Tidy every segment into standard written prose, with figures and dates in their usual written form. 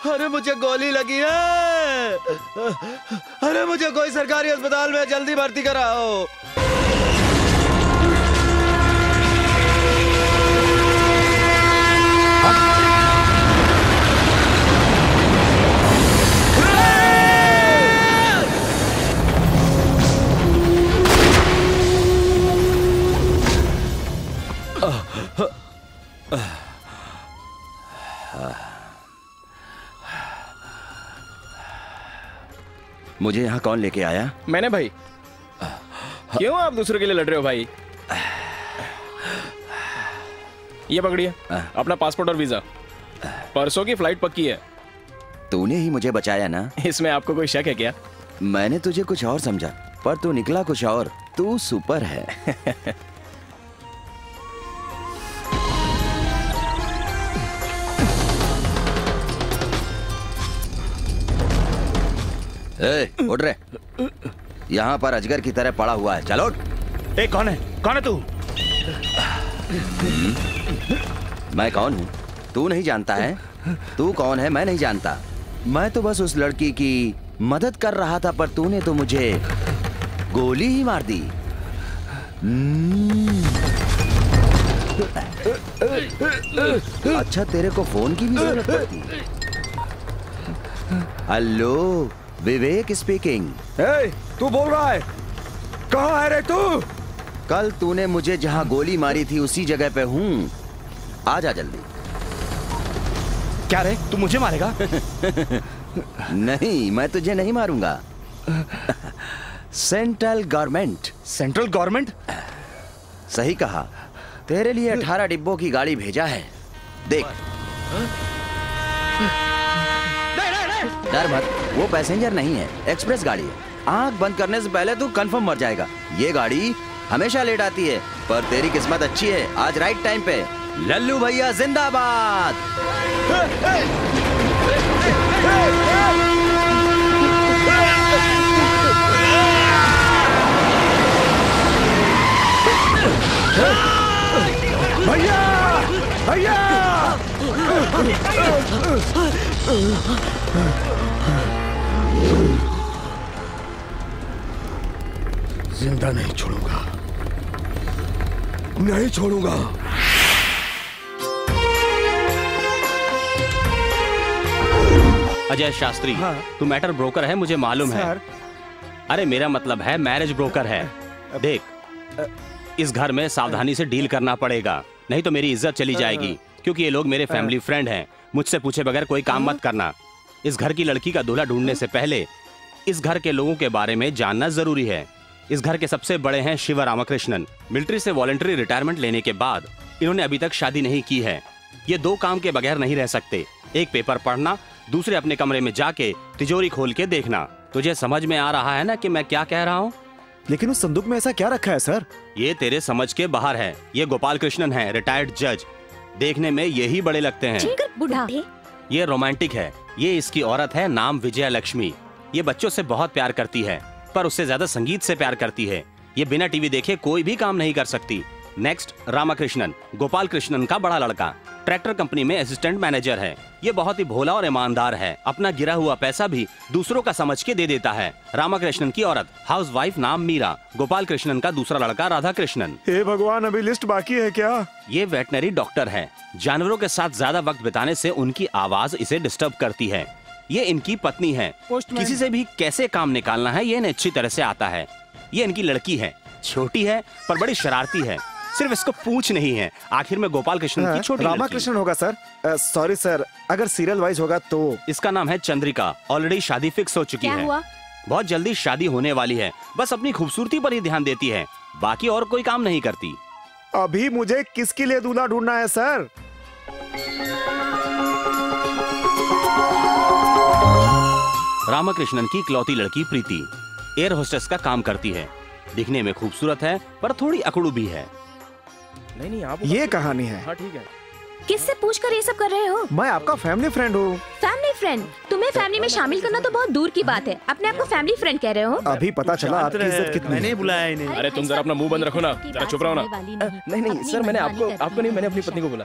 अरे मुझे गोली लगी है। अरे मुझे कोई सरकारी अस्पताल में जल्दी भर्ती कराओ। मुझे यहाँ कौन लेके आया? मैंने भाई। क्यों आप दूसरों के लिए लड़ रहे हो भाई? ये पकड़िए अपना पासपोर्ट और वीजा। परसों की फ्लाइट पक्की है। तूने ही मुझे बचाया ना? इसमें आपको कोई शक है क्या? मैंने तुझे कुछ और समझा, पर तू निकला कुछ और। तू सुपर है। उठ रे। यहाँ पर अजगर की तरह पड़ा हुआ है। चलो। कौन है? कौन है तू? मैं कौन हूँ तू नहीं जानता है? तू कौन है मैं नहीं जानता। मैं तो बस उस लड़की की मदद कर रहा था, पर तूने तो मुझे गोली ही मार दी। अच्छा, तेरे को फोन की भी जरूरत पड़ती? हेलो, विवेक स्पीकिंग। तू बोल रहा है? कहाँ है रे तू? कल तूने मुझे जहाँ गोली मारी थी उसी जगह पे हूँ। आजा जल्दी। क्या रे, तू मुझे मारेगा? नहीं, मैं तुझे नहीं मारूंगा। Central government. Central government? सही कहा। तेरे लिए 18 डिब्बों की गाड़ी भेजा है। देख। डर मत, वो पैसेंजर नहीं है, एक्सप्रेस गाड़ी है। आंख बंद करने से पहले तू कंफर्म मर जाएगा। ये गाड़ी हमेशा लेट आती है, पर तेरी किस्मत अच्छी है, आज राइट टाइम पे। लल्लू भैया जिंदाबाद। भैया, भैया! जिंदा नहीं छोड़ूंगा, नहीं छोड़ूंगा। अजय शास्त्री, हाँ? तू मैटर ब्रोकर है, मुझे मालूम है। अरे मेरा मतलब है मैरिज ब्रोकर है। देख, इस घर में सावधानी से डील करना पड़ेगा, नहीं तो मेरी इज्जत चली जाएगी, क्योंकि ये लोग मेरे फैमिली फ्रेंड हैं। मुझसे पूछे बगैर कोई काम मत करना। इस घर की लड़की का दूल्हा ढूंढने से पहले इस घर के लोगों के बारे में जानना जरूरी है। इस घर के सबसे बड़े हैं शिव रामकृष्णन। मिलिट्री से वॉलंटरी रिटायरमेंट लेने के बाद इन्होंने अभी तक शादी नहीं की है। ये दो काम के बगैर नहीं रह सकते, एक पेपर पढ़ना, दूसरे अपने कमरे में जाके तिजोरी खोल के देखना। तुझे समझ में आ रहा है ना कि मैं क्या कह रहा हूँ? लेकिन उस संदूक में ऐसा क्या रखा है सर? ये तेरे समझ के बाहर है। ये गोपाल कृष्णन है, रिटायर्ड जज। देखने में यही बड़े लगते हैं। बुढ़ा। ये रोमांटिक है। ये इसकी औरत है, नाम विजया लक्ष्मी। ये बच्चों से बहुत प्यार करती है, पर उससे ज्यादा संगीत से प्यार करती है। ये बिना टीवी देखे कोई भी काम नहीं कर सकती। नेक्स्ट, रामाकृष्णन, गोपाल कृष्णन का बड़ा लड़का, ट्रैक्टर कंपनी में असिस्टेंट मैनेजर है। ये बहुत ही भोला और ईमानदार है। अपना गिरा हुआ पैसा भी दूसरों का समझ के दे देता है। रामाकृष्णन की औरत हाउसवाइफ, नाम मीरा। गोपाल कृष्णन का दूसरा लड़का राधा कृष्णन। हे भगवान, अभी लिस्ट बाकी है क्या? ये वेटनरी डॉक्टर है। जानवरों के साथ ज्यादा वक्त बिताने से उनकी आवाज इसे डिस्टर्ब करती है। ये इनकी पत्नी है। किसी से भी कैसे काम निकालना है ये इन्हें अच्छी तरह से आता है। ये इनकी लड़की है, छोटी है पर बड़ी शरारती है। सिर्फ इसको पूछ नहीं है। आखिर में गोपाल कृष्णन की छोटी रामाकृष्णन होगा सर। सॉरी सर, अगर सीरियल वाइज होगा तो। इसका नाम है चंद्रिका। ऑलरेडी शादी फिक्स हो चुकी है। बहुत जल्दी शादी होने वाली है। बस अपनी खूबसूरती पर ही ध्यान देती है, बाकी और कोई काम नहीं करती। अभी मुझे किसके लिए दूल्हा ढूंढना है सर? रामाकृष्णन की इकलौती लड़की प्रीति एयर होस्टेस का काम करती है। दिखने में खूबसूरत है पर थोड़ी अकड़ू भी है। नहीं आप ये कहानी है। हाँ ठीक है। किससे पूछकर ये सब कर रहे हो? मैं आपका फैमिली फ्रेंड हूँ। Family friend? तुम्हें फैमिली में शामिल करना तो बहुत दूर की बात है, अपने आप को फैमिली फ्रेंड कह रहे हो? अभी पता चला आपकी इज्जत कितनी। मैंने बुलाया इन्हें। अरे तुम जरा अपना मुंह बंद रखो ना, जरा चुप रहो ना। नहीं सर, मैंने आपको नहीं, मैंने अपनी पत्नी को बोला।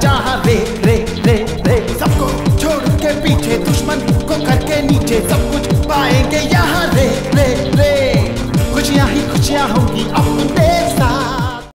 जहाँ रे